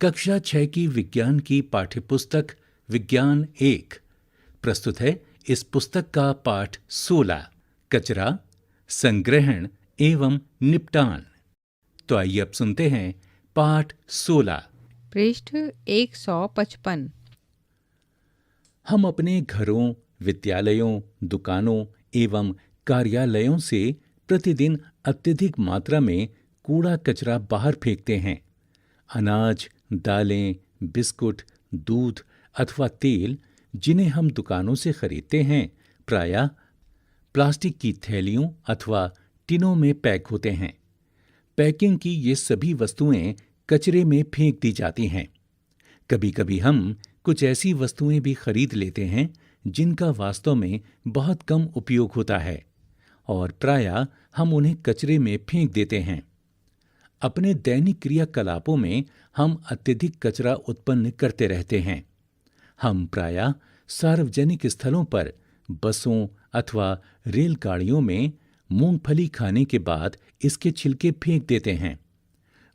कक्षा 6 की विज्ञान की पाठ्यपुस्तक विज्ञान 1 प्रस्तुत है। इस पुस्तक का पाठ 16 कचरा, संग्रहण एवं निपटान। तो आइए अब सुनते हैं पाठ 16। पृष्ठ 155। हम अपने घरों, विद्यालयों, दुकानों एवं कार्यालयों से प्रतिदिन अत्यधिक मात्रा में कूड़ा कचरा बाहर फेंकते हैं। अनाज, दालें, बिस्कुट, दूध अथवा तेल जिन्हें हम दुकानों से खरीदते हैं, प्रायः प्लास्टिक की थैलियों अथवा टिनों में पैक होते हैं। पैकिंग की ये सभी वस्तुएं कचरे में फेंक दी जाती हैं। कभी-कभी हम कुछ ऐसी वस्तुएं भी खरीद लेते हैं जिनका वास्तव में बहुत कम उपयोग होता है और प्रायः हम उन्हें कचरे में फेंक देते हैं। अपने दैनिक क्रियाकलापों में हम अत्यधिक कचरा उत्पन्न करते रहते हैं। हम प्रायः सार्वजनिक स्थलों पर, बसों अथवा रेलगाड़ियों में मूंगफली खाने के बाद इसके छिलके फेंक देते हैं।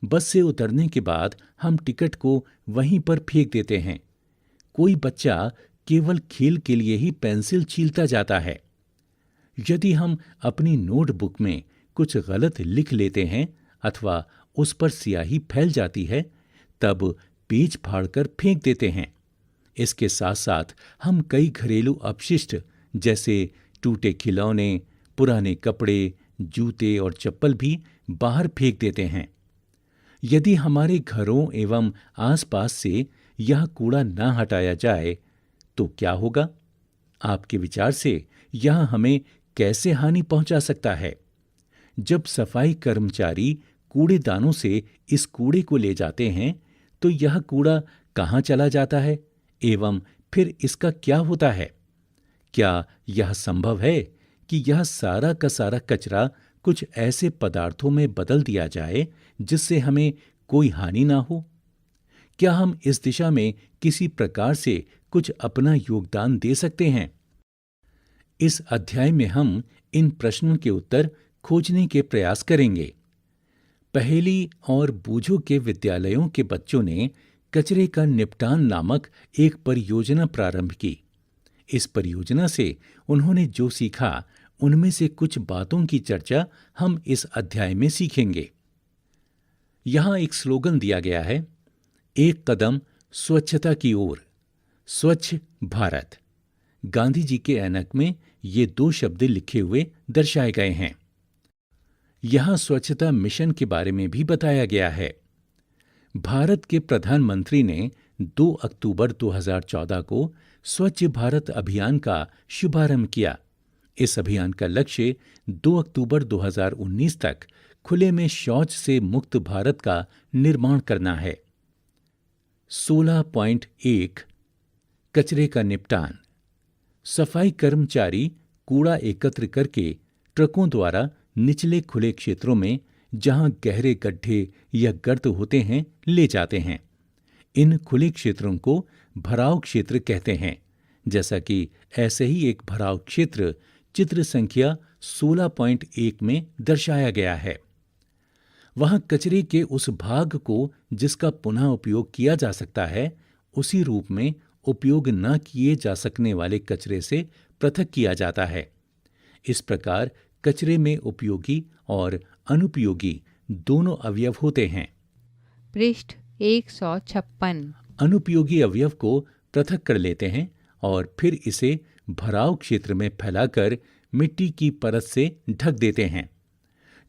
बस से उतरने के बाद हम टिकट को वहीं पर फेंक देते हैं। कोई बच्चा केवल खेल के लिए ही पेंसिल छीलता जाता है। यदि हम अपनी नोटबुक में कुछ गलत लिख लेते हैं अथवा उस पर स्याही फैल जाती है, तब पेज फाड़कर फेंक देते हैं। इसके साथ साथ हम कई घरेलू अपशिष्ट जैसे टूटे खिलौने, पुराने कपड़े, जूते और चप्पल भी बाहर फेंक देते हैं। यदि हमारे घरों एवं आसपास से यह कूड़ा न हटाया जाए तो क्या होगा? आपके विचार से यह हमें कैसे हानि पहुंचा सकता है? जब सफाई कर्मचारी कूड़ेदानों से इस कूड़े को ले जाते हैं तो यह कूड़ा कहाँ चला जाता है एवं फिर इसका क्या होता है? क्या यह संभव है कि यह सारा का सारा कचरा कुछ ऐसे पदार्थों में बदल दिया जाए जिससे हमें कोई हानि ना हो? क्या हम इस दिशा में किसी प्रकार से कुछ अपना योगदान दे सकते हैं? इस अध्याय में हम इन प्रश्नों के उत्तर खोजने के प्रयास करेंगे। पहेली और बूझों के विद्यालयों के बच्चों ने कचरे का निपटान नामक एक परियोजना प्रारंभ की। इस परियोजना से उन्होंने जो सीखा, उनमें से कुछ बातों की चर्चा हम इस अध्याय में सीखेंगे। यहाँ एक स्लोगन दिया गया है, एक कदम स्वच्छता की ओर, स्वच्छ भारत। गांधी जी के ऐनक में ये 2 शब्द लिखे हुए दर्शाए गए हैं। यहाँ स्वच्छता मिशन के बारे में भी बताया गया है। भारत के प्रधानमंत्री ने 2 अक्टूबर 2014 को स्वच्छ भारत अभियान का शुभारंभ किया। इस अभियान का लक्ष्य 2 अक्टूबर 2019 तक खुले में शौच से मुक्त भारत का निर्माण करना है। 16.1 कचरे का निपटान। सफाई कर्मचारी कूड़ा एकत्र करके ट्रकों द्वारा निचले खुले क्षेत्रों में, जहां गहरे गड्ढे या गर्त होते हैं, ले जाते हैं। इन खुले क्षेत्रों को भराव क्षेत्र कहते हैं, जैसा कि ऐसे ही एक भराव क्षेत्र चित्र संख्या 16.1 में दर्शाया गया है। वहां कचरे के उस भाग को जिसका पुनः उपयोग किया जा सकता है, उसी रूप में उपयोग न किए जा सकने वाले कचरे से पृथक किया जाता है। इस प्रकार कचरे में उपयोगी और अनुपयोगी दोनों अवयव होते हैं। पृष्ठ 156। अनुपयोगी अवयव को पृथक कर लेते हैं और फिर इसे भराव क्षेत्र में फैलाकर मिट्टी की परत से ढक देते हैं।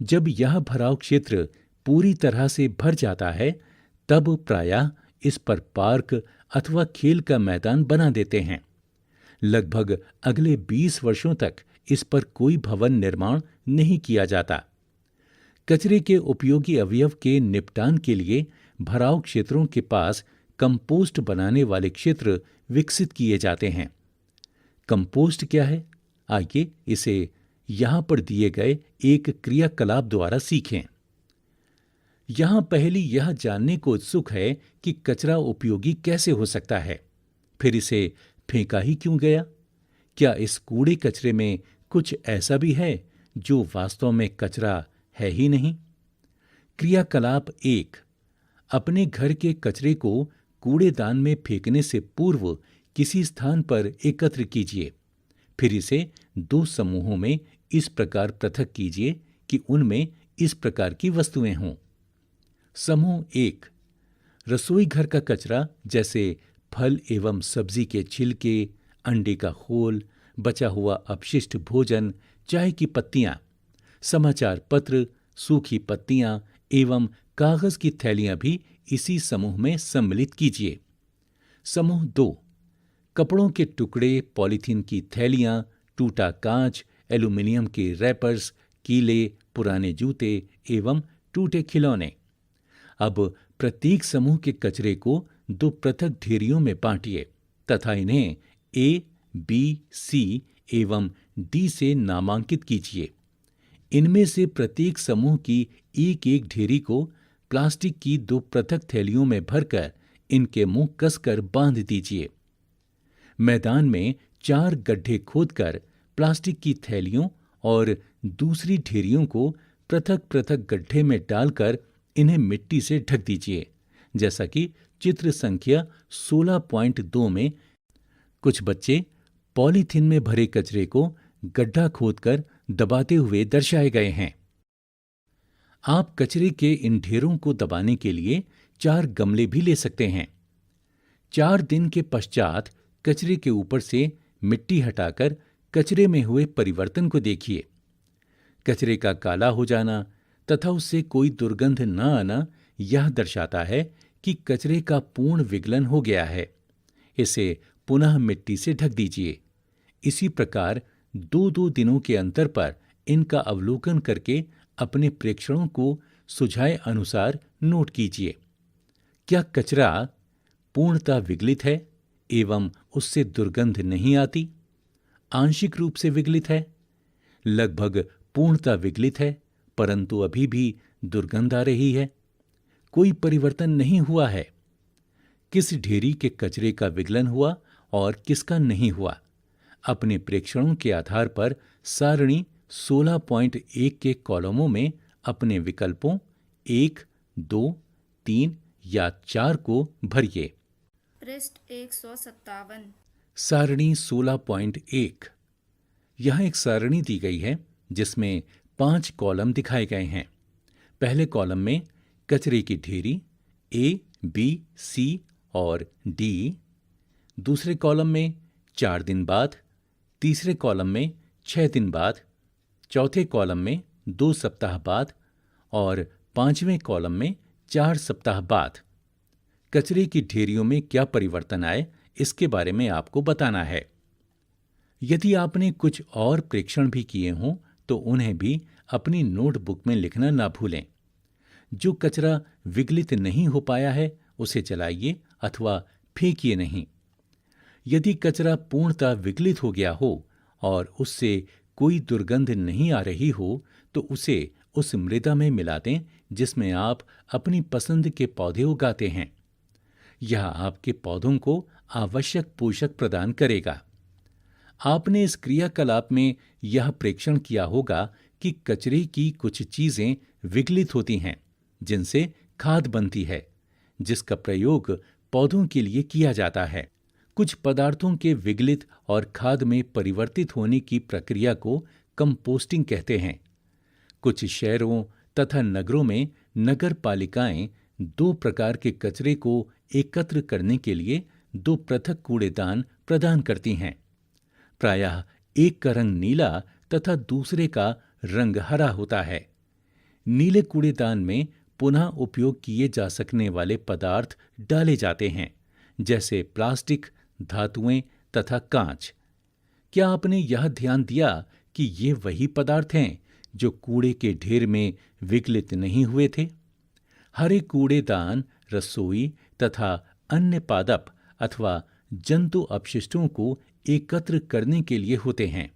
जब यह भराव क्षेत्र पूरी तरह से भर जाता है, तब प्रायः इस पर पार्क अथवा खेल का मैदान बना देते हैं। लगभग अगले 20 वर्षों तक इस पर कोई भवन निर्माण नहीं किया जाता। कचरे के उपयोगी अवयव के निपटान के लिए भराव क्षेत्रों के पास कंपोस्ट बनाने वाले क्षेत्र विकसित किए जाते हैं। कंपोस्ट क्या है? आइए इसे यहाँ पर दिए गए एक क्रियाकलाप द्वारा सीखें। यहाँ पहली यह जानने को उत्सुक है कि कचरा उपयोगी कैसे हो सकता है, फिर इसे फेंका ही क्यों गया? क्या इस कूड़े कचरे में कुछ ऐसा भी है जो वास्तव में कचरा है ही नहीं? क्रियाकलाप 1, अपने घर के कचरे को कूड़ेदान में फेंकने से पूर्व किसी स्थान पर एकत्र कीजिए। फिर इसे 2 समूहों में इस प्रकार पृथक कीजिए कि उनमें इस प्रकार की वस्तुएं हों। समूह 1, रसोई घर का कचरा जैसे फल एवं सब्जी के छिलके, अंडे का खोल, बचा हुआ अपशिष्ट भोजन, चाय की पत्तियां, समाचार पत्र, सूखी पत्तियां एवं कागज की थैलियां भी इसी समूह में सम्मिलित कीजिए। समूह 2, कपड़ों के टुकड़े, पॉलीथीन की थैलियां, टूटा कांच, एल्यूमिनियम के रैपर्स, कीले, पुराने जूते एवं टूटे खिलौने। अब प्रत्येक समूह के कचरे को 2 पृथक ढेरियों में बांटिए तथा इन्हें ए, बी, सी एवं डी से नामांकित कीजिए। इनमें से प्रत्येक समूह की एक ढेरी को प्लास्टिक की 2 पृथक थैलियों में भरकर इनके मुंह कसकर बांध दीजिए। मैदान में 4 गड्ढे खोदकर प्लास्टिक की थैलियों और दूसरी ढेरियों को पृथक पृथक गड्ढे में डालकर इन्हें मिट्टी से ढक दीजिए, जैसा कि चित्र संख्या 16.2 में कुछ बच्चे पॉलीथीन में भरे कचरे को गड्ढा खोदकर दबाते हुए दर्शाए गए हैं। आप कचरे के इन ढेरों को दबाने के लिए 4 गमले भी ले सकते हैं। 4 दिन के पश्चात कचरे के ऊपर से मिट्टी हटाकर कचरे में हुए परिवर्तन को देखिए। कचरे का काला हो जाना तथा उससे कोई दुर्गंध न आना यह दर्शाता है कि कचरे का पूर्ण विगलन हो गया है। इसे पुनः मिट्टी से ढक दीजिए। इसी प्रकार 2-2 दिनों के अंतर पर इनका अवलोकन करके अपने प्रेक्षणों को सुझाए अनुसार नोट कीजिए। क्या कचरा पूर्णतः विगलित है एवं उससे दुर्गंध नहीं आती? आंशिक रूप से विगलित है, लगभग पूर्णतः विगलित है, परंतु अभी भी दुर्गंध आ रही है। कोई परिवर्तन नहीं हुआ है। किस ढेरी के कचरे का विगलन हुआ और किसका नहीं हुआ? अपने प्रेक्षणों के आधार पर सारणी 16.1 के कॉलमों में अपने विकल्पों 1, 2, 3 या 4 को भरिए। पृष्ठ 157। सारणी 16.1। यहाँ एक सारणी दी गई है जिसमें 5 कॉलम दिखाए गए हैं। पहले कॉलम में कचरे की ढेरी ए, बी, सी और डी। दूसरे कॉलम में 4 दिन बाद, तीसरे कॉलम में 6 दिन बाद, चौथे कॉलम में 2 सप्ताह बाद और 5वें कॉलम में 4 सप्ताह बाद। कचरे की ढेरियों में क्या परिवर्तन आए इसके बारे में आपको बताना है। यदि आपने कुछ और प्रेक्षण भी किए हों तो उन्हें भी अपनी नोटबुक में लिखना ना भूलें। जो कचरा विगलित नहीं हो पाया है उसे जलाइए अथवा फेंकिए नहीं। यदि कचरा पूर्णतः विगलित हो गया हो और उससे कोई दुर्गंध नहीं आ रही हो तो उसे उस मृदा में मिला दें जिसमें आप अपनी पसंद के पौधे उगाते हैं। यह आपके पौधों को आवश्यक पोषक प्रदान करेगा। आपने इस क्रियाकलाप में यह प्रेक्षण किया होगा कि कचरे की कुछ चीजें विगलित होती हैं जिनसे खाद बनती है, जिसका प्रयोग पौधों के लिए किया जाता है। कुछ पदार्थों के विगलित और खाद में परिवर्तित होने की प्रक्रिया को कंपोस्टिंग कहते हैं। कुछ शहरों तथा नगरों में नगर पालिकाएं 2 प्रकार के कचरे को एकत्र करने के लिए 2 पृथक कूड़ेदान प्रदान करती हैं। प्रायः एक का रंग नीला तथा दूसरे का रंग हरा होता है। नीले कूड़ेदान में पुनः उपयोग किए जा सकने वाले पदार्थ डाले जाते हैं, जैसे प्लास्टिक, धातुएं तथा कांच। क्या आपने यह ध्यान दिया कि ये वही पदार्थ हैं जो कूड़े के ढेर में विगलित नहीं हुए थे? हरे कूड़ेदान रसोई तथा अन्य पादप अथवा जंतु अपशिष्टों को एकत्र करने के लिए होते हैं।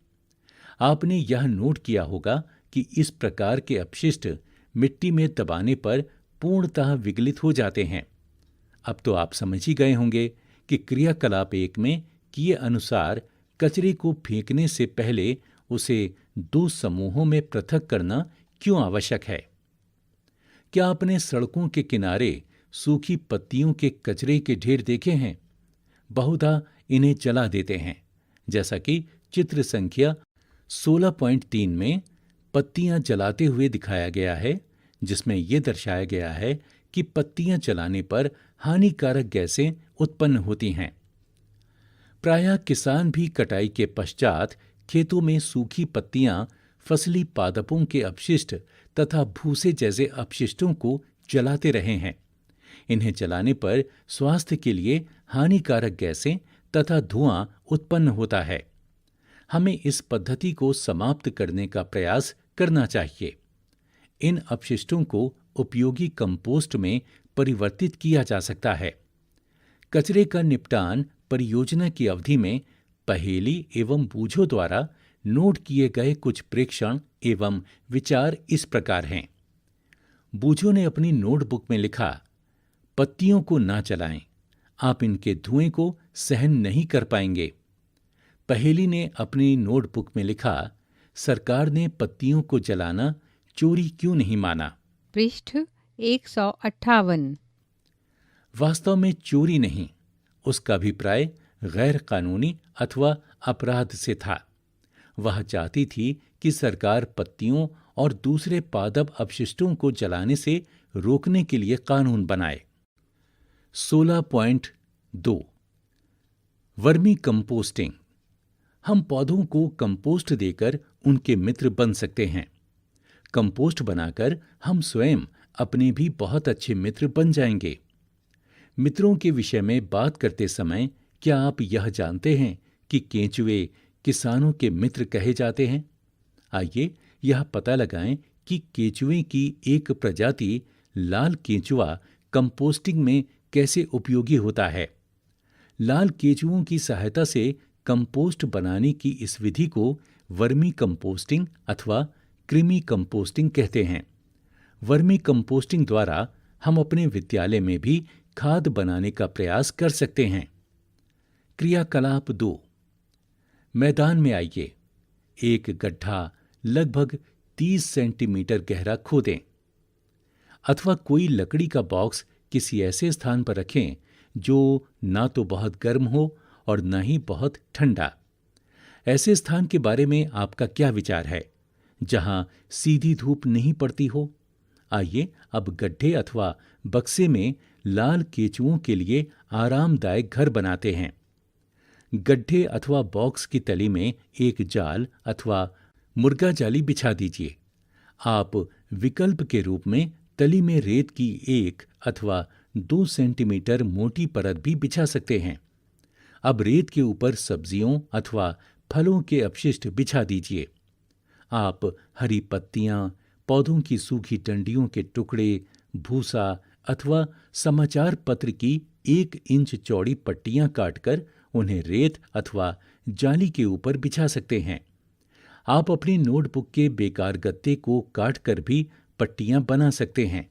आपने यह नोट किया होगा कि इस प्रकार के अपशिष्ट मिट्टी में दबाने पर पूर्णतः विगलित हो जाते हैं। अब तो आप समझ ही गए होंगे कि क्रियाकलाप 1 में किए अनुसार कचरे को फेंकने से पहले उसे 2 समूहों में पृथक करना क्यों आवश्यक है। क्या आपने सड़कों के किनारे सूखी पत्तियों के कचरे के ढेर देखे हैं? बहुधा इन्हें जला देते हैं, जैसा कि चित्र संख्या 16.3 में पत्तियां जलाते हुए दिखाया गया है, जिसमें यह दर्शाया गया है कि पत्तियां जलाने पर हानिकारक गैसें उत्पन्न होती हैं। प्रायः किसान भी कटाई के पश्चात खेतों में सूखी पत्तियां, फसली पादपों के अपशिष्ट तथा भूसे जैसे अपशिष्टों को जलाते रहे हैं। इन्हें जलाने पर स्वास्थ्य के लिए हानिकारक गैसें तथा धुआं उत्पन्न होता है। हमें इस पद्धति को समाप्त करने का प्रयास करना चाहिए। इन अपशिष्टों को उपयोगी कंपोस्ट में परिवर्तित किया जा सकता है। कचरे का निपटान परियोजना की अवधि में पहेली एवं बूझों द्वारा नोट किए गए कुछ प्रेक्षण एवं विचार इस प्रकार हैं। बूझों ने अपनी नोटबुक में लिखा, पत्तियों को ना जलाएं, आप इनके धुएं को सहन नहीं कर पाएंगे। पहेली ने अपनी नोटबुक में लिखा, सरकार ने पत्तियों को जलाना चोरी क्यों नहीं माना? पृष्ठ 158। वास्तव में चोरी नहीं, उसका अभिप्राय गैर कानूनी अथवा अपराध से था। वह चाहती थी कि सरकार पत्तियों और दूसरे पादप अपशिष्टों को जलाने से रोकने के लिए कानून बनाए। 16.2 वर्मी कंपोस्टिंग। हम पौधों को कंपोस्ट देकर उनके मित्र बन सकते हैं। कंपोस्ट बनाकर हम स्वयं अपने भी बहुत अच्छे मित्र बन जाएंगे। मित्रों के विषय में बात करते समय क्या आप यह जानते हैं कि केंचुए किसानों के मित्र कहे जाते हैं? आइए यह पता लगाएं कि केंचुए की एक प्रजाति लाल केंचुआ कंपोस्टिंग में कैसे उपयोगी होता है। लाल केंचुओं की सहायता से कंपोस्ट बनाने की इस विधि को वर्मी कंपोस्टिंग अथवा कृमि कंपोस्टिंग कहते हैं। वर्मी कंपोस्टिंग द्वारा हम अपने विद्यालय में भी खाद बनाने का प्रयास कर सकते हैं। क्रियाकलाप 2, मैदान में आइए। एक गड्ढा लगभग 30 सेंटीमीटर गहरा खोदें अथवा कोई लकड़ी का बॉक्स किसी ऐसे स्थान पर रखें जो ना तो बहुत गर्म हो और न ही बहुत ठंडा। ऐसे स्थान के बारे में आपका क्या विचार है जहां सीधी धूप नहीं पड़ती हो? आइए अब गड्ढे अथवा बक्से में लाल केंचुओं के लिए आरामदायक घर बनाते हैं। गड्ढे अथवा बॉक्स की तली में एक जाल अथवा मुर्गा जाली बिछा दीजिए। आप विकल्प के रूप में तली में रेत की 1 अथवा 2 सेंटीमीटर मोटी परत भी बिछा सकते हैं। अब रेत के ऊपर सब्जियों अथवा फलों के अपशिष्ट बिछा दीजिए। आप हरी पत्तियां, पौधों की सूखी डंडियों के टुकड़े, भूसा अथवा समाचार पत्र की 1 इंच चौड़ी पट्टियां काटकर उन्हें रेत अथवा जाली के ऊपर बिछा सकते हैं। आप अपनी नोटबुक के बेकार गत्ते को काटकर भी पट्टियां बना सकते हैं,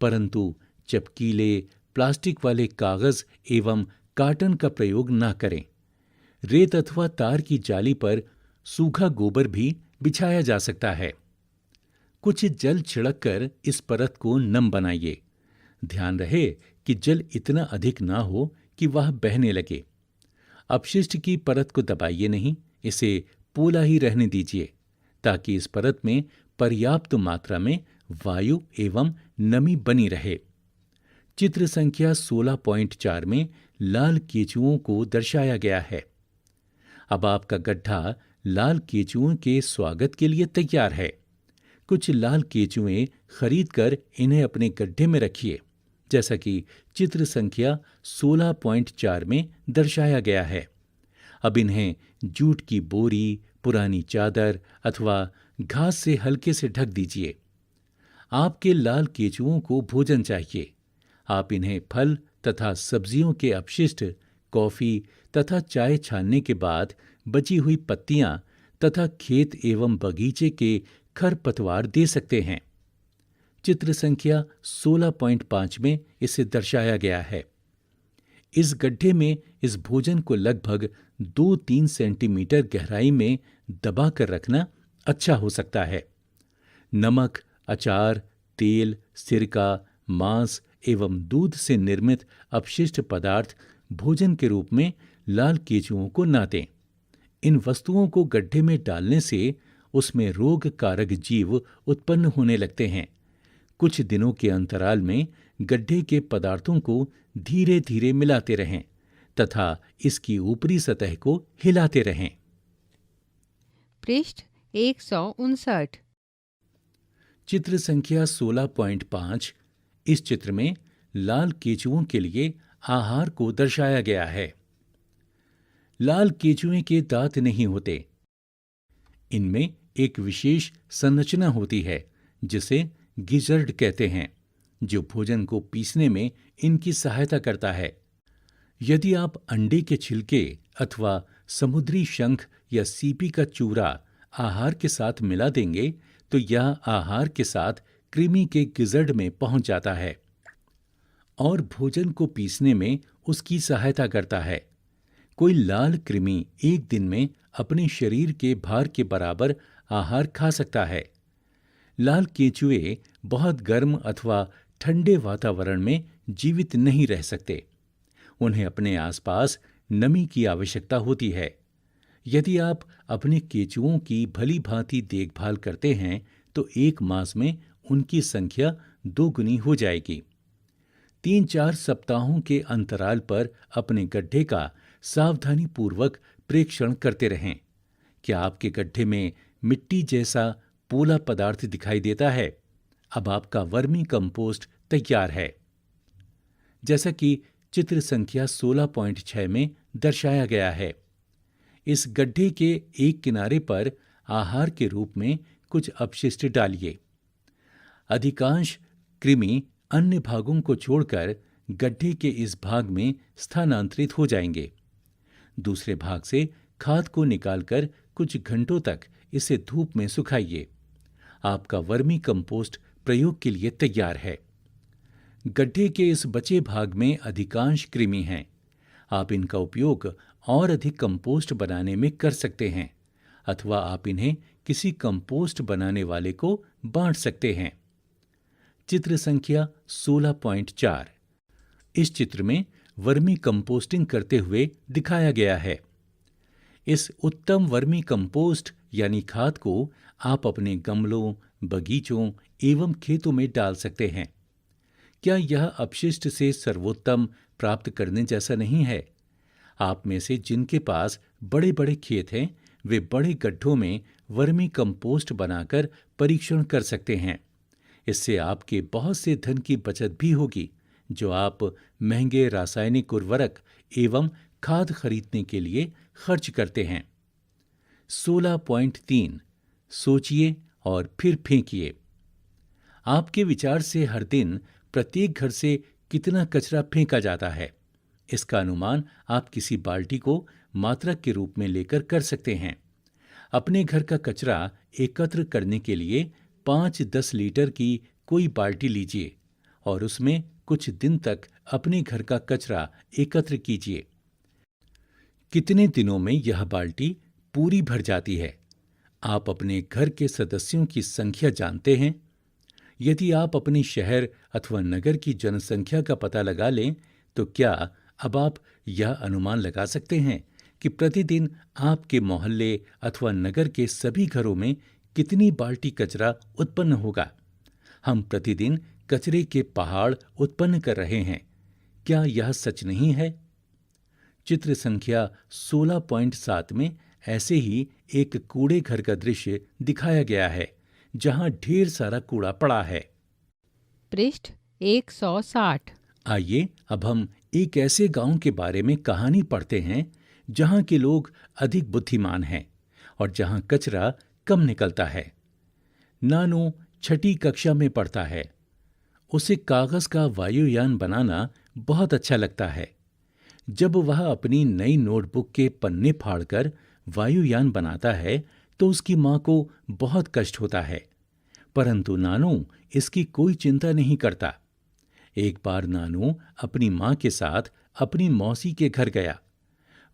परंतु चपकीले प्लास्टिक वाले कागज एवं कार्टन का प्रयोग न करें। रेत अथवा तार की जाली पर सूखा गोबर भी बिछाया जा सकता है। कुछ जल छिड़ककर इस परत को नम बनाइए। ध्यान रहे कि जल इतना अधिक ना हो कि वह बहने लगे। अपशिष्ट की परत को दबाइए नहीं, इसे पोला ही रहने दीजिए ताकि इस परत में पर्याप्त मात्रा में वायु एवं नमी बनी रहे। चित्र संख्या 16.4 में लाल केंचुओं को दर्शाया गया है। अब आपका गड्ढा लाल केंचुओं के स्वागत के लिए तैयार है। कुछ लाल केंचुए खरीदकर इन्हें अपने गड्ढे में रखिए, जैसा कि चित्र संख्या 16.4 में दर्शाया गया है। अब इन्हें जूट की बोरी, पुरानी चादर अथवा घास से हल्के से ढक दीजिए। आपके लाल केंचुओं को भोजन चाहिए। आप इन्हें फल तथा सब्जियों के अपशिष्ट, कॉफी तथा चाय छानने के बाद बची हुई पत्तियां तथा खेत एवं बगीचे के खरपतवार दे सकते हैं। चित्र संख्या 16.5 में इसे दर्शाया गया है। इस गड्ढे में इस भोजन को लगभग 2-3 सेंटीमीटर गहराई में दबा कर रखना अच्छा हो सकता है। नमक, अचार, तेल, सिरका, मांस एवं दूध से निर्मित अपशिष्ट पदार्थ भोजन के रूप में लाल केंचुओं को ना दें। इन वस्तुओं को गड्ढे में डालने से उसमें रोग कारक जीव उत्पन्न होने लगते हैं। कुछ दिनों के अंतराल में गड्ढे के पदार्थों को धीरे धीरे मिलाते रहें तथा इसकी ऊपरी सतह को हिलाते रहें। पृष्ठ 159। चित्र संख्या 16.5। इस चित्र में लाल केंचुओं के लिए आहार को दर्शाया गया है। लाल केंचुए के दांत नहीं होते। इनमें एक विशेष संरचना होती है जिसे गिजर्ड कहते हैं, जो भोजन को पीसने में इनकी सहायता करता है। यदि आप अंडे के छिलके अथवा समुद्री शंख या सीपी का चूरा आहार के साथ मिला देंगे तो यह आहार के साथ कृमि के गिजर्ड में पहुंच जाता है और भोजन को पीसने में उसकी सहायता करता है। कोई लाल कृमि एक दिन में अपने शरीर के भार के बराबर आहार खा सकता है। लाल केंचुए बहुत गर्म अथवा ठंडे वातावरण में जीवित नहीं रह सकते। उन्हें अपने आसपास नमी की आवश्यकता होती है। यदि आप अपने केंचुओं की भली भांति देखभाल करते हैं तो एक मास में उनकी संख्या 2 गुनी हो जाएगी। 3-4 सप्ताहों के अंतराल पर अपने गड्ढे का सावधानी पूर्वक प्रेक्षण करते रहें। क्या आपके गड्ढे में मिट्टी जैसा पोला पदार्थ दिखाई देता है? अब आपका वर्मी कंपोस्ट तैयार है। जैसा कि चित्र संख्या 16.6 में दर्शाया गया है। इस गड्ढे के एक किनारे पर आहार के रूप में कुछ अपशिष्ट डालिए। अधिकांश कृमि अन्य भागों को छोड़कर गड्ढे के इस भाग में स्थानांतरित हो जाएंगे। दूसरे भाग से खाद को निकालकर कुछ घंटों तक इसे धूप में सुखाइए। आपका वर्मी कंपोस्ट प्रयोग के लिए तैयार है। गड्ढे के इस बचे भाग में अधिकांश कृमि हैं। आप इनका उपयोग और अधिक कंपोस्ट बनाने में कर सकते हैं अथवा आप इन्हें किसी कंपोस्ट बनाने वाले को बांट सकते हैं। चित्र संख्या 16.4। इस चित्र में वर्मी कंपोस्टिंग करते हुए दिखाया गया है। इस उत्तम वर्मी कंपोस्ट यानी खाद को आप अपने गमलों, बगीचों एवं खेतों में डाल सकते हैं। क्या यह अपशिष्ट से सर्वोत्तम प्राप्त करने जैसा नहीं है? आप में से जिनके पास बड़े बड़े खेत हैं, वे बड़े गड्ढों में वर्मी कंपोस्ट बनाकर परीक्षण कर सकते हैं। इससे आपके बहुत से धन की बचत भी होगी, जो आप महंगे रासायनिक उर्वरक एवं खाद खरीदने के लिए खर्च करते हैं। 16.3 सोचिए और फिर फेंकिए। आपके विचार से हर दिन प्रत्येक घर से कितना कचरा फेंका जाता है, इसका अनुमान आप किसी बाल्टी को मात्रक के रूप में लेकर कर सकते हैं। अपने घर का कचरा एकत्र करने के लिए 5-10 लीटर की कोई बाल्टी लीजिए और उसमें कुछ दिन तक अपने घर का कचरा एकत्र कीजिए। कितने दिनों में यह बाल्टी पूरी भर जाती है? आप अपने घर के सदस्यों की संख्या जानते हैं? यदि आप अपने शहर अथवा नगर की जनसंख्या का पता लगा लें तो क्या अब आप यह अनुमान लगा सकते हैं कि प्रतिदिन आपके मोहल्ले अथवा नगर के सभी घरों में कितनी बाल्टी कचरा उत्पन्न होगा? हम प्रतिदिन कचरे के पहाड़ उत्पन्न कर रहे हैं। क्या यह सच नहीं है? चित्र संख्या 16.7 में ऐसे ही एक कूड़े घर का दृश्य दिखाया गया है, जहां ढेर सारा कूड़ा पड़ा है। पृष्ठ 160। आइए अब हम एक ऐसे गांव के बारे में कहानी पढ़ते हैं जहां के लोग अधिक बुद्धिमान हैं और जहां कचरा कम निकलता है। नानू 6ठी कक्षा में पढ़ता है। उसे कागज का वायुयान बनाना बहुत अच्छा लगता है। जब वह अपनी नई नोटबुक के पन्ने फाड़कर वायुयान बनाता है तो उसकी मां को बहुत कष्ट होता है, परंतु नानू इसकी कोई चिंता नहीं करता। एक बार नानू अपनी मां के साथ अपनी मौसी के घर गया।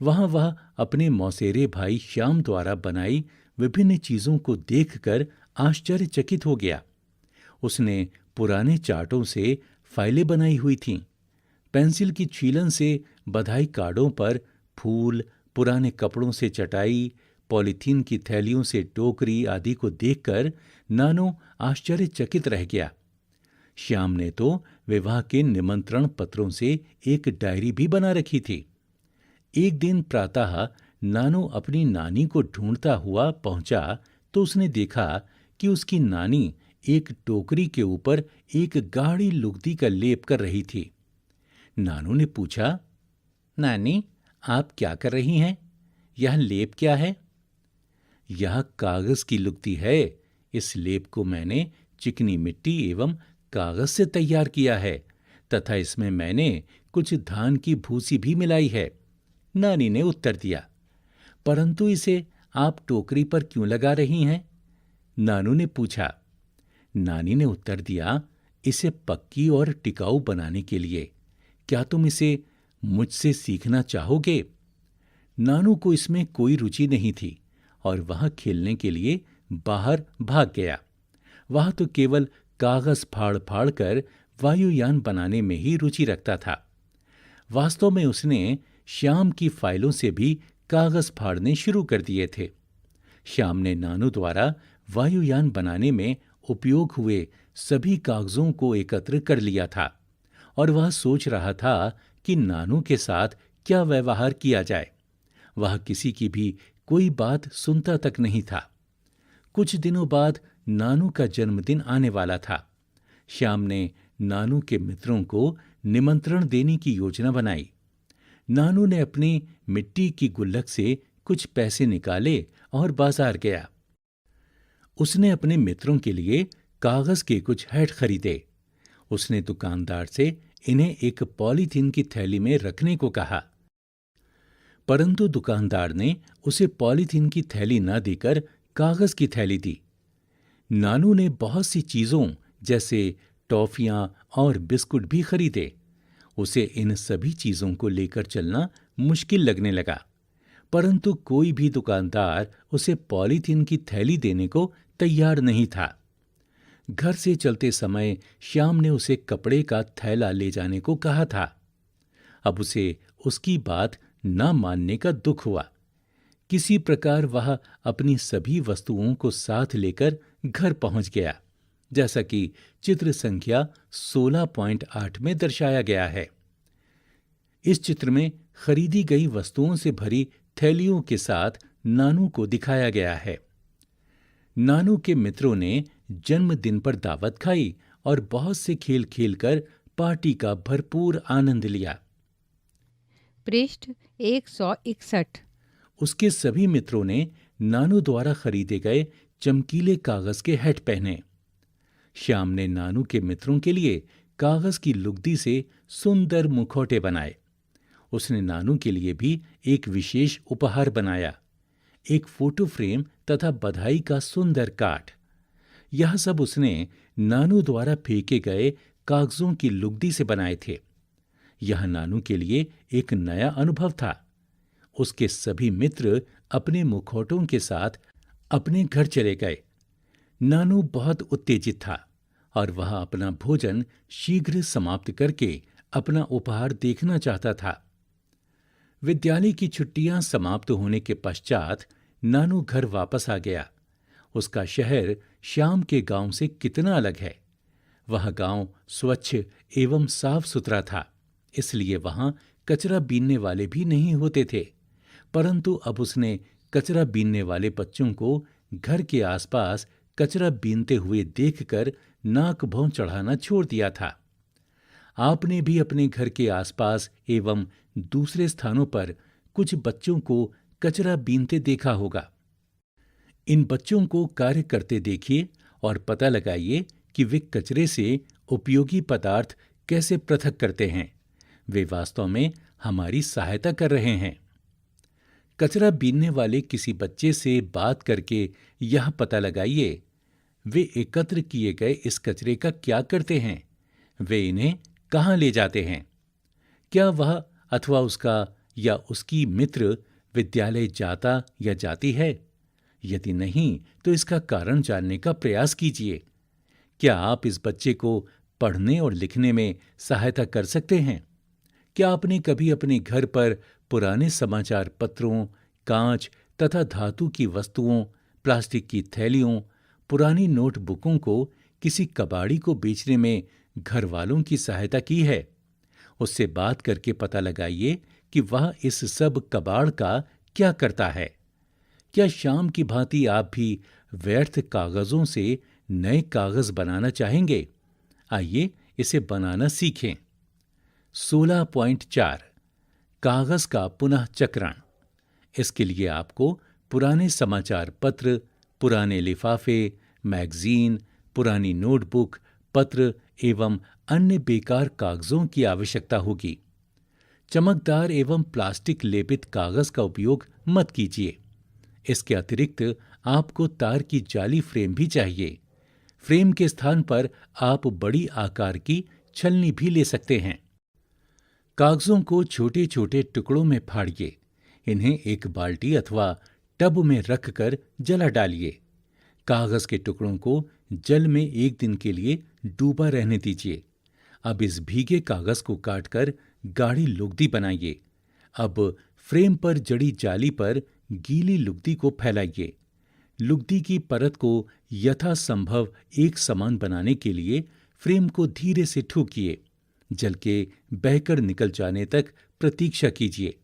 वहां वह अपने मौसेरे भाई श्याम द्वारा बनाई विभिन्न चीजों को देखकर आश्चर्यचकित हो गया। उसने पुराने चार्टों से फाइलें बनाई हुई थीं। पेंसिल की छीलन से बधाई कार्डों पर फूल, पुराने कपड़ों से चटाई, पॉलीथीन की थैलियों से टोकरी आदि को देखकर नानू आश्चर्यचकित रह गया। श्याम ने तो विवाह के निमंत्रण पत्रों से एक डायरी भी बना रखी थी। एक दिन प्रातः नानू अपनी नानी को ढूंढता हुआ पहुंचा तो उसने देखा कि उसकी नानी एक टोकरी के ऊपर एक गाढ़ी लुगदी का लेप कर रही थी। नानू ने पूछा, नानी, आप क्या कर रही हैं? यह लेप क्या है? यह कागज की लुगदी है। इस लेप को मैंने चिकनी मिट्टी एवं कागज से तैयार किया है तथा इसमें मैंने कुछ धान की भूसी भी मिलाई है, नानी ने उत्तर दिया। परंतु इसे आप टोकरी पर क्यों लगा रही हैं? नानू ने पूछा। नानी ने उत्तर दिया, इसे पक्की और टिकाऊ बनाने के लिए। क्या तुम इसे मुझसे सीखना चाहोगे? नानू को इसमें कोई रुचि नहीं थी और वह खेलने के लिए बाहर भाग गया। वह तो केवल कागज फाड़ फाड़ कर वायुयान बनाने में ही रुचि रखता था। वास्तव में उसने श्याम की फाइलों से भी कागज फाड़ने शुरू कर दिए थे। श्याम ने नानू द्वारा वायुयान बनाने में उपयोग हुए सभी कागजों को एकत्र कर लिया था और वह सोच रहा था कि नानू के साथ क्या व्यवहार किया जाए। वह किसी की भी कोई बात सुनता तक नहीं था। कुछ दिनों बाद नानू का जन्मदिन आने वाला था। श्याम ने नानू के मित्रों को निमंत्रण देने की योजना बनाई। नानू ने अपनी मिट्टी की गुल्लक से कुछ पैसे निकाले और बाजार गया। उसने अपने मित्रों के लिए कागज के कुछ हैट खरीदे। उसने दुकानदार से इन्हें एक पॉलीथीन की थैली में रखने को कहा, परंतु दुकानदार ने उसे पॉलीथीन की थैली न देकर कागज की थैली दी। नानू ने बहुत सी चीजों जैसे टॉफियां और बिस्कुट भी खरीदे। उसे इन सभी चीजों को लेकर चलना मुश्किल लगने लगा, परंतु कोई भी दुकानदार उसे पॉलीथीन की थैली देने को तैयार नहीं था। घर से चलते समय श्याम ने उसे कपड़े का थैला ले जाने को कहा था। अब उसे उसकी बात न मानने का दुख हुआ। किसी प्रकार वह अपनी सभी वस्तुओं को साथ लेकर घर पहुंच गया, जैसा कि चित्र संख्या 16.8 में दर्शाया गया है। इस चित्र में खरीदी गई वस्तुओं से भरी थैलियों के साथ नानू को दिखाया गया है। नानू के मित्रों ने जन्मदिन पर दावत खाई और बहुत से खेल खेलकर पार्टी का भरपूर आनंद लिया। पृष्ठ 161। उसके सभी मित्रों ने नानू द्वारा खरीदे गए चमकीले कागज के हैट पहने। श्याम ने नानू के मित्रों के लिए कागज की लुगदी से सुंदर मुखौटे बनाए। उसने नानू के लिए भी एक विशेष उपहार बनाया, एक फोटो फ्रेम तथा बधाई का सुंदर कार्ड। यह सब उसने नानू द्वारा फेंके गए कागजों की लुगदी से बनाए थे। यह नानू के लिए एक नया अनुभव था। उसके सभी मित्र अपने मुखौटों के साथ अपने घर चले गए। नानू बहुत उत्तेजित था और वह अपना भोजन शीघ्र समाप्त करके अपना उपहार देखना चाहता था। विद्यालय की छुट्टियां समाप्त होने के पश्चात नानू घर वापस आ गया। उसका शहर श्याम के गांव से कितना अलग है। वह गांव स्वच्छ एवं साफ सुथरा था, इसलिए वहां कचरा बीनने वाले भी नहीं होते थे। परंतु अब उसने कचरा बीनने वाले बच्चों को घर के आसपास कचरा बीनते हुए देखकर नाक भौं चढ़ाना छोड़ दिया था। आपने भी अपने घर के आसपास एवं दूसरे स्थानों पर कुछ बच्चों को कचरा बीनते देखा होगा। इन बच्चों को कार्य करते देखिए और पता लगाइए कि वे कचरे से उपयोगी पदार्थ कैसे पृथक करते हैं। वे वास्तव में हमारी सहायता कर रहे हैं। कचरा बीनने वाले किसी बच्चे से बात करके यह पता लगाइए वे एकत्र किए गए इस कचरे का क्या करते हैं, वे इन्हें कहाँ ले जाते हैं। क्या वह अथवा उसका या उसकी मित्र विद्यालय जाता या जाती है? यदि नहीं तो इसका कारण जानने का प्रयास कीजिए। क्या आप इस बच्चे को पढ़ने और लिखने में सहायता कर सकते हैं। क्या आपने कभी अपने घर पर पुराने समाचार पत्रों, कांच तथा धातु की वस्तुओं, प्लास्टिक की थैलियों, पुरानी नोटबुकों को किसी कबाड़ी को बेचने में घर वालों की सहायता की है? उससे बात करके पता लगाइए कि वह इस सब कबाड़ का क्या करता है। क्या शाम की भांति आप भी व्यर्थ कागजों से नए कागज बनाना चाहेंगे? आइए इसे बनाना सीखें। 16.4 कागज का पुनः चक्रण। इसके लिए आपको पुराने समाचार पत्र, पुराने लिफाफे, मैगजीन, पुरानी नोटबुक, पत्र एवं अन्य बेकार कागजों की आवश्यकता होगी। चमकदार एवं प्लास्टिक लेपित कागज का उपयोग मत कीजिए। इसके अतिरिक्त आपको तार की जाली फ्रेम भी चाहिए। फ्रेम के स्थान पर आप बड़ी आकार की छलनी भी ले सकते हैं। कागजों को छोटे छोटे टुकड़ों में फाड़िए। इन्हें एक बाल्टी अथवा टब में रखकर जला डालिए। कागज के टुकड़ों को जल में एक दिन के लिए डूबा रहने दीजिए। अब इस भीगे कागज को काटकर गाढ़ी लुगदी बनाइए। अब फ्रेम पर जड़ी जाली पर गीली लुगदी को फैलाइए। लुगदी की परत को यथासंभव एक समान बनाने के लिए फ्रेम को धीरे से ठोकिए। जल के बहकर निकल जाने तक प्रतीक्षा कीजिए।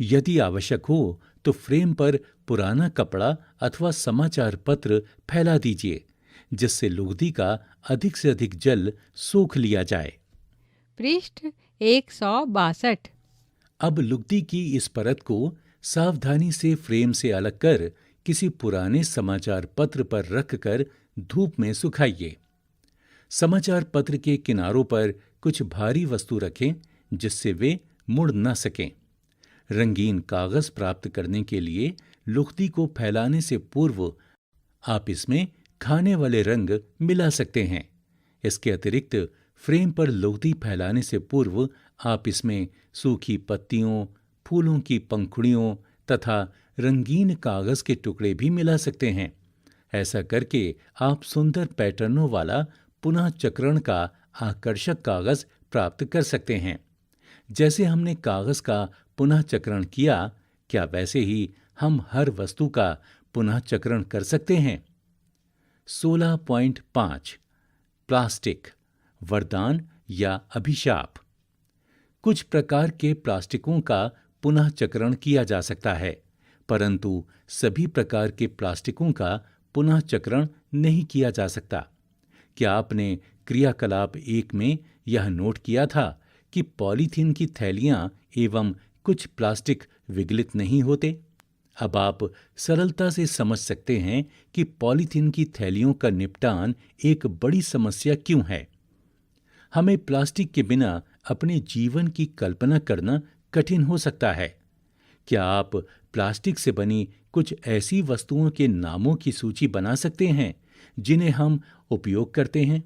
यदि आवश्यक हो तो फ्रेम पर पुराना कपड़ा अथवा समाचार पत्र फैला दीजिए, जिससे लुगदी का अधिक से अधिक जल सोख लिया जाए। पृष्ठ 162। अब लुगदी की इस परत को सावधानी से फ्रेम से अलग कर किसी पुराने समाचार पत्र पर रखकर धूप में सुखाइए। समाचार पत्र के किनारों पर कुछ भारी वस्तु रखें जिससे वे मुड़ न सकें। रंगीन कागज प्राप्त करने के लिए लुगदी को फैलाने से पूर्व आप इसमें खाने वाले रंग मिला सकते हैं। इसके अतिरिक्त फ्रेम पर लुगदी फैलाने से पूर्व आप इसमें सूखी पत्तियों, फूलों की पंखुड़ियों तथा रंगीन कागज के टुकड़े भी मिला सकते हैं। ऐसा करके आप सुंदर पैटर्नों वाला पुनः चक्रण का आकर्षक कागज प्राप्त कर सकते हैं। जैसे हमने कागज का पुनः चक्रण किया, क्या वैसे ही हम हर वस्तु का पुनः चक्रण कर सकते हैं? 16.5 प्लास्टिक वरदान या अभिशाप। कुछ प्रकार के प्लास्टिकों का पुनः चक्रण किया जा सकता है, परंतु सभी प्रकार के प्लास्टिकों का पुनः चक्रण नहीं किया जा सकता। क्या आपने क्रियाकलाप 1 में यह नोट किया था कि पॉलीथीन की थैलियां एवं कुछ प्लास्टिक विगलित नहीं होते? अब आप सरलता से समझ सकते हैं कि पॉलीथीन की थैलियों का निपटान एक बड़ी समस्या क्यों है। हमें प्लास्टिक के बिना अपने जीवन की कल्पना करना कठिन हो सकता है। क्या आप प्लास्टिक से बनी कुछ ऐसी वस्तुओं के नामों की सूची बना सकते हैं जिन्हें हम उपयोग करते हैं?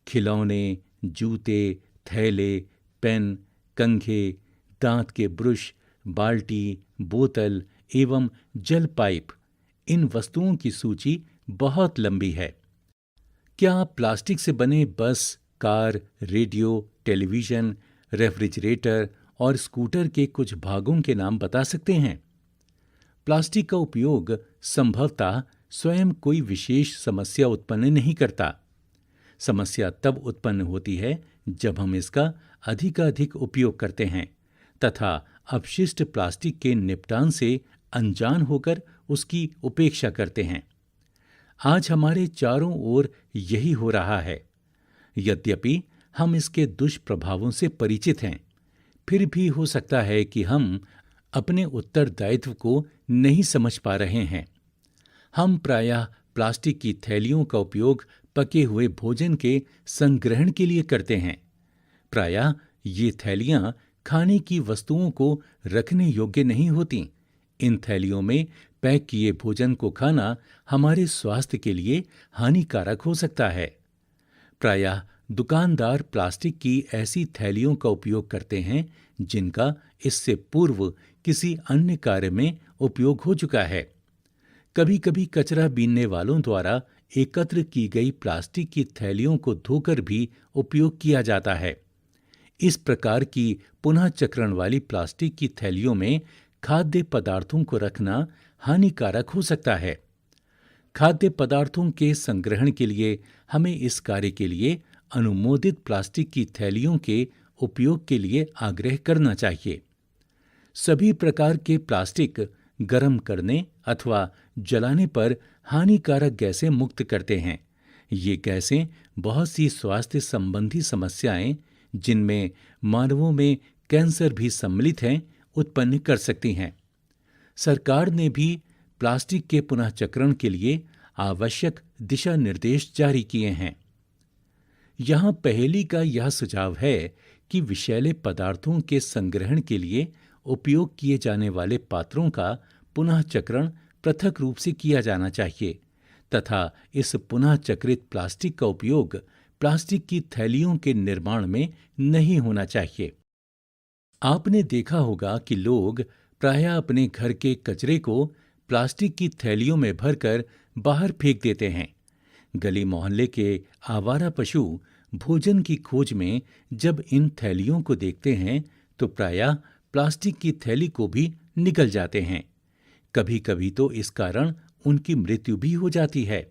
खिलौने, जूते, थैले, पेन, कंघे, दांत के ब्रश, बाल्टी, बोतल एवं जल पाइप। इन वस्तुओं की सूची बहुत लंबी है। क्या आप प्लास्टिक से बने बस, कार, रेडियो, टेलीविजन, रेफ्रिजरेटर और स्कूटर के कुछ भागों के नाम बता सकते हैं? प्लास्टिक का उपयोग संभवतः स्वयं कोई विशेष समस्या उत्पन्न नहीं करता। समस्या तब उत्पन्न होती है जब हम इसका अधिकाधिक उपयोग करते हैं तथा अपशिष्ट प्लास्टिक के निपटान से अनजान होकर उसकी उपेक्षा करते हैं। आज हमारे चारों ओर यही हो रहा है। यद्यपि हम इसके दुष्प्रभावों से परिचित हैं, फिर भी हो सकता है कि हम अपने उत्तरदायित्व को नहीं समझ पा रहे हैं। हम प्रायः प्लास्टिक की थैलियों का उपयोग पके हुए भोजन के संग्रहण के लिए करते हैं। प्रायः ये थैलियां खाने की वस्तुओं को रखने योग्य नहीं होती। इन थैलियों में पैक किए भोजन को खाना हमारे स्वास्थ्य के लिए हानिकारक हो सकता है। प्रायः दुकानदार प्लास्टिक की ऐसी थैलियों का उपयोग करते हैं जिनका इससे पूर्व किसी अन्य कार्य में उपयोग हो चुका है। कभी कभी कचरा बीनने वालों द्वारा एकत्र की गई प्लास्टिक की थैलियों को धोकर भी उपयोग किया जाता है। इस प्रकार की पुनः चक्रण वाली प्लास्टिक की थैलियों में खाद्य पदार्थों को रखना हानिकारक हो सकता है। खाद्य पदार्थों के संग्रहण के लिए हमें इस कार्य के लिए अनुमोदित प्लास्टिक की थैलियों के उपयोग के लिए आग्रह करना चाहिए। सभी प्रकार के प्लास्टिक गर्म करने अथवा जलाने पर हानिकारक गैसें मुक्त करते हैं। ये गैसें बहुत सी स्वास्थ्य संबंधी समस्याएं, जिनमें मानवों में कैंसर भी सम्मिलित हैं, उत्पन्न कर सकती हैं। सरकार ने भी प्लास्टिक के पुनः चक्रण के लिए आवश्यक दिशा निर्देश जारी किए हैं। यहाँ पहेली का यह सुझाव है कि विषैले पदार्थों के संग्रहण के लिए उपयोग किए जाने वाले पात्रों का पुनः चक्रण पृथक रूप से किया जाना चाहिए तथा इस पुनः चक्रित प्लास्टिक का उपयोग प्लास्टिक की थैलियों के निर्माण में नहीं होना चाहिए। आपने देखा होगा कि लोग प्रायः अपने घर के कचरे को प्लास्टिक की थैलियों में भरकर बाहर फेंक देते हैं। गली मोहल्ले के आवारा पशु भोजन की खोज में जब इन थैलियों को देखते हैं तो प्रायः प्लास्टिक की थैली को भी निगल जाते हैं। कभी कभी तो इस कारण उनकी मृत्यु भी हो जाती है।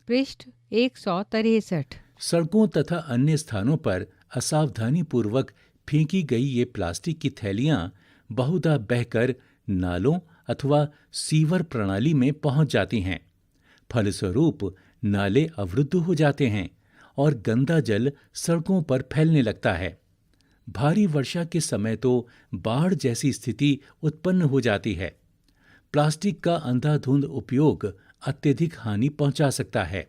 पृष्ठ 163। सड़कों तथा अन्य स्थानों पर असावधानी पूर्वक फेंकी गई ये प्लास्टिक की थैलियां बहुधा बहकर नालों अथवा सीवर प्रणाली में पहुंच जाती हैं। फलस्वरूप नाले अवरुद्ध हो जाते हैं और गंदा जल सड़कों पर फैलने लगता है। भारी वर्षा के समय तो बाढ़ जैसी स्थिति उत्पन्न हो जाती है। प्लास्टिक का अंधाधुंध उपयोग अत्यधिक हानि पहुंचा सकता है।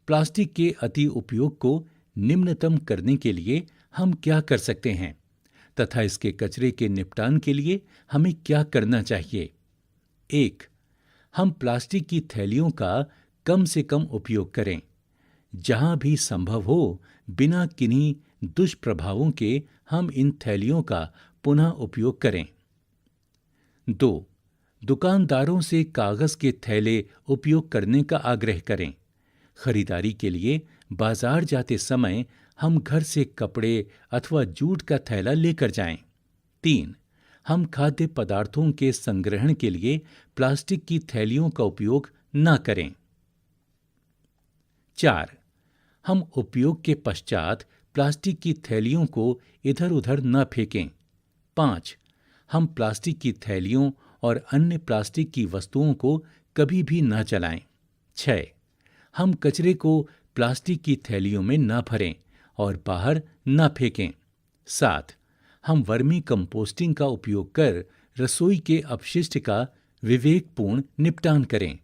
प्लास्टिक के अति उपयोग को निम्नतम करने के लिए हम क्या कर सकते हैं तथा इसके कचरे के निपटान के लिए हमें क्या करना चाहिए? 1. हम प्लास्टिक की थैलियों का कम से कम उपयोग करें। जहां भी संभव हो बिना किन्हीं दुष्प्रभावों के हम इन थैलियों का पुनः उपयोग करें। 2. दुकानदारों से कागज के थैले उपयोग करने का आग्रह करें। खरीदारी के लिए बाजार जाते समय हम घर से कपड़े अथवा जूट का थैला लेकर जाएं। 3. हम खाद्य पदार्थों के संग्रहण के लिए प्लास्टिक की थैलियों का उपयोग न करें। 4. हम उपयोग के पश्चात प्लास्टिक की थैलियों को इधर उधर न फेंकें। 5. हम प्लास्टिक की थैलियों और अन्य प्लास्टिक की वस्तुओं को कभी भी न जलाएं। 6. हम कचरे को प्लास्टिक की थैलियों में न भरें और बाहर न फेंकें। 7. हम वर्मी कंपोस्टिंग का उपयोग कर रसोई के अपशिष्ट का विवेकपूर्ण निपटान करें।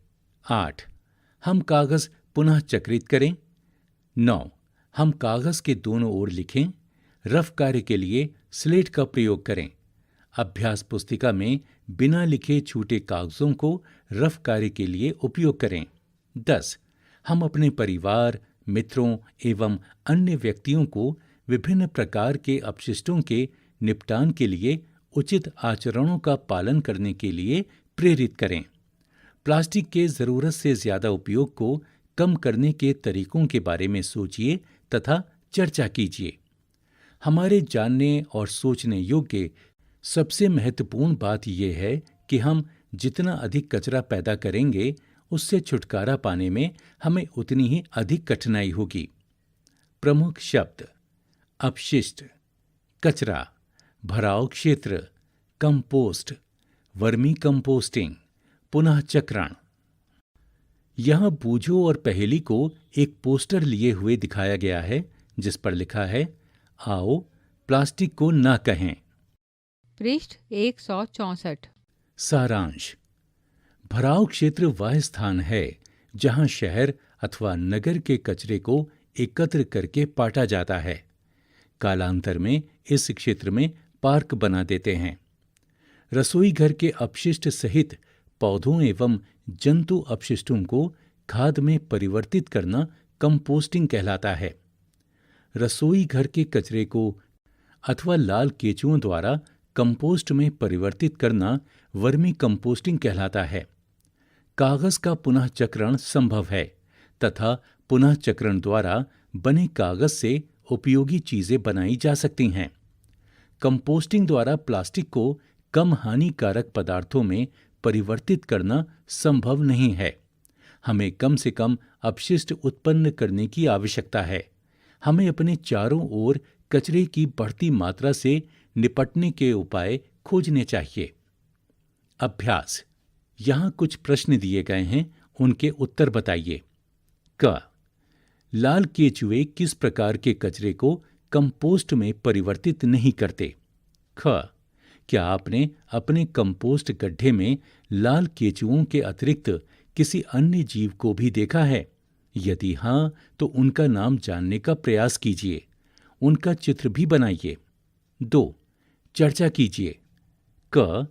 8. हम कागज पुनः चक्रित करें। 9. हम कागज के दोनों ओर लिखें। रफ कार्य के लिए स्लेट का प्रयोग करें। अभ्यास पुस्तिका में बिना लिखे छूटे कागजों को रफ कार्य के लिए उपयोग करें। 10. हम अपने परिवार, मित्रों एवं अन्य व्यक्तियों को विभिन्न प्रकार के अपशिष्टों के निपटान के लिए उचित आचरणों का पालन करने के लिए प्रेरित करें। प्लास्टिक के जरूरत से ज्यादा उपयोग को कम करने के तरीकों के बारे में सोचिए तथा चर्चा कीजिए। हमारे जानने और सोचने योग्य सबसे महत्वपूर्ण बात यह है कि हम जितना अधिक कचरा पैदा करेंगे उससे छुटकारा पाने में हमें उतनी ही अधिक कठिनाई होगी। प्रमुख शब्द: अपशिष्ट, कचरा, भराव क्षेत्र, कंपोस्ट, वर्मी कंपोस्टिंग, पुनः चक्रण। यहां बूझो और पहेली को एक पोस्टर लिए हुए दिखाया गया है जिस पर लिखा है, आओ प्लास्टिक को ना कहें। पृष्ठ 164। सारांश: भराव क्षेत्र वह स्थान है जहां शहर अथवा नगर के कचरे को एकत्र करके पाटा जाता है। कालांतर में इस क्षेत्र में पार्क बना देते हैं। रसोई घर के अपशिष्ट सहित पौधों एवं जंतु अपशिष्टों को खाद में परिवर्तित करना कंपोस्टिंग कहलाता है। रसोई घर के कचरे को अथवा लाल केंचुओं द्वारा कंपोस्ट में परिवर्तित करना वर्मी कंपोस्टिंग कहलाता है। कागज का पुनः चक्रण संभव है तथा पुनः चक्रण द्वारा बने कागज से उपयोगी चीजें बनाई जा सकती हैं। कंपोस्टिंग द्वारा प्लास्टिक को कम हानिकारक पदार्थों में परिवर्तित करना संभव नहीं है। हमें कम से कम अपशिष्ट उत्पन्न करने की आवश्यकता है। हमें अपने चारों ओर कचरे की बढ़ती मात्रा से निपटने के उपाय खोजने चाहिए। अभ्यास। यहाँ कुछ प्रश्न दिए गए हैं, उनके उत्तर बताइए। क. लाल केचुए किस प्रकार के कचरे को कंपोस्ट में परिवर्तित नहीं करते? ख. क्या आपने अपने कंपोस्ट गड्ढे में लाल केचुओं के अतिरिक्त किसी अन्य जीव को भी देखा है? यदि हाँ, तो उनका नाम जानने का प्रयास कीजिए। उनका चित्र भी बनाइए। 2. चर्चा कीजिए। क.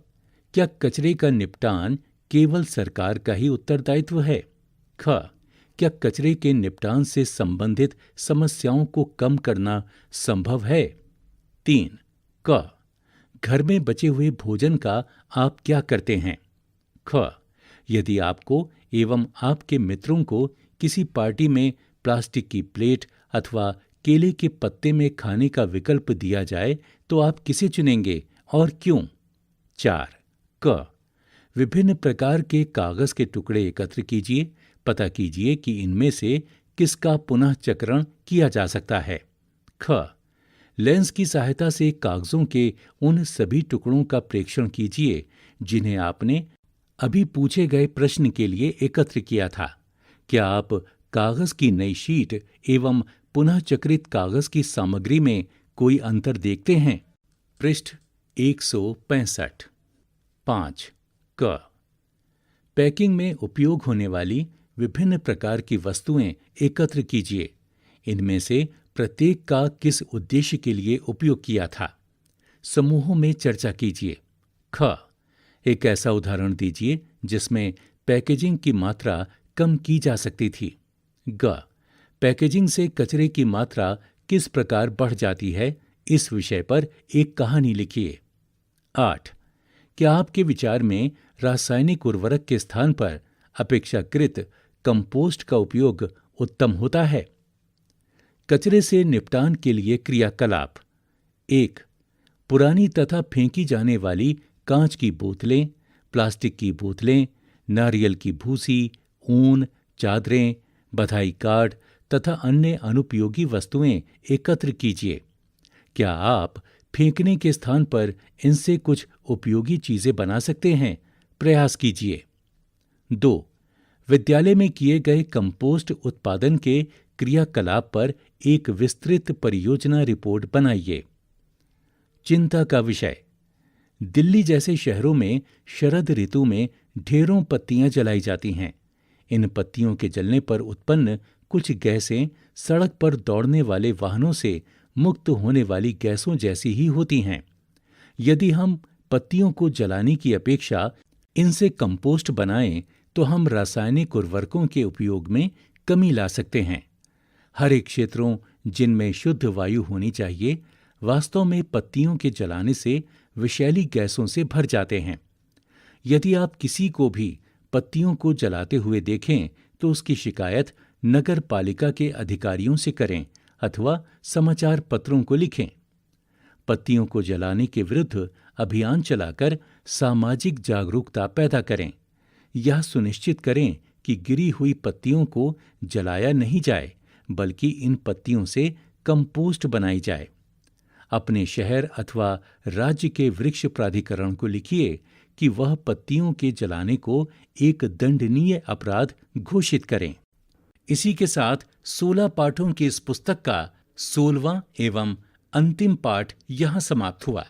क्या कचरे का निपटान केवल सरकार का ही उत्तरदायित्व है? ख. क्या कचरे के निपटान से संबंधित समस्याओं को कम करना संभव है? 3. क. घर में बचे हुए भोजन का आप क्या करते हैं? ख. यदि आपको एवं आपके मित्रों को किसी पार्टी में प्लास्टिक की प्लेट अथवा केले के पत्ते में खाने का विकल्प दिया जाए तो आप किसे चुनेंगे और क्यों? 4. क. विभिन्न प्रकार के कागज के टुकड़े एकत्र कीजिए। पता कीजिए कि इनमें से किसका पुनः चक्रण किया जा सकता है। ख. लेंस की सहायता से कागजों के उन सभी टुकड़ों का प्रेक्षण कीजिए जिन्हें आपने अभी पूछे गए प्रश्न के लिए एकत्र किया था। क्या आप कागज की नई शीट एवं पुनः चक्रित कागज की सामग्री में कोई अंतर देखते हैं? पृष्ठ 165। 5. क. पैकिंग में उपयोग होने वाली विभिन्न प्रकार की वस्तुएं एकत्र कीजिए। इनमें से प्रत्येक का किस उद्देश्य के लिए उपयोग किया था? समूहों में चर्चा कीजिए। ख. एक ऐसा उदाहरण दीजिए जिसमें पैकेजिंग की मात्रा कम की जा सकती थी। ग. पैकेजिंग से कचरे की मात्रा किस प्रकार बढ़ जाती है, इस विषय पर एक कहानी लिखिए। 8. क्या आपके विचार में रासायनिक उर्वरक के स्थान पर अपेक्षाकृत कंपोस्ट का उपयोग उत्तम होता है? कचरे से निपटान के लिए क्रियाकलाप। 1. पुरानी तथा फेंकी जाने वाली कांच की बोतलें, प्लास्टिक की बोतलें, नारियल की भूसी, ऊन, चादरें, बधाई कार्ड तथा अन्य अनुपयोगी वस्तुएं एकत्र कीजिए। क्या आप फेंकने के स्थान पर इनसे कुछ उपयोगी चीजें बना सकते हैं? प्रयास कीजिए। 2. विद्यालय में किए गए कंपोस्ट उत्पादन के क्रियाकलाप पर एक विस्तृत परियोजना रिपोर्ट बनाइए। चिंता का विषय। दिल्ली जैसे शहरों में शरद ऋतु में ढेरों पत्तियां जलाई जाती हैं। इन पत्तियों के जलने पर उत्पन्न कुछ गैसें सड़क पर दौड़ने वाले वाहनों से मुक्त होने वाली गैसों जैसी ही होती हैं। यदि हम पत्तियों को जलाने की अपेक्षा इनसे कंपोस्ट बनाएं तो हम रासायनिक उर्वरकों के उपयोग में कमी ला सकते हैं। हरे क्षेत्रों जिनमें शुद्ध वायु होनी चाहिए वास्तव में पत्तियों के जलाने से विषैली गैसों से भर जाते हैं। यदि आप किसी को भी पत्तियों को जलाते हुए देखें तो उसकी शिकायत नगर पालिका के अधिकारियों से करें अथवा समाचार पत्रों को लिखें। पत्तियों को जलाने के विरुद्ध अभियान चलाकर सामाजिक जागरूकता पैदा करें। यह सुनिश्चित करें कि गिरी हुई पत्तियों को जलाया नहीं जाए, बल्कि इन पत्तियों से कंपोस्ट बनाई जाए। अपने शहर अथवा राज्य के वृक्ष प्राधिकरण को लिखिए कि वह पत्तियों के जलाने को एक दंडनीय अपराध घोषित करें। इसी के साथ 16 पाठों की इस पुस्तक का 16वां एवं अंतिम पाठ यहाँ समाप्त हुआ।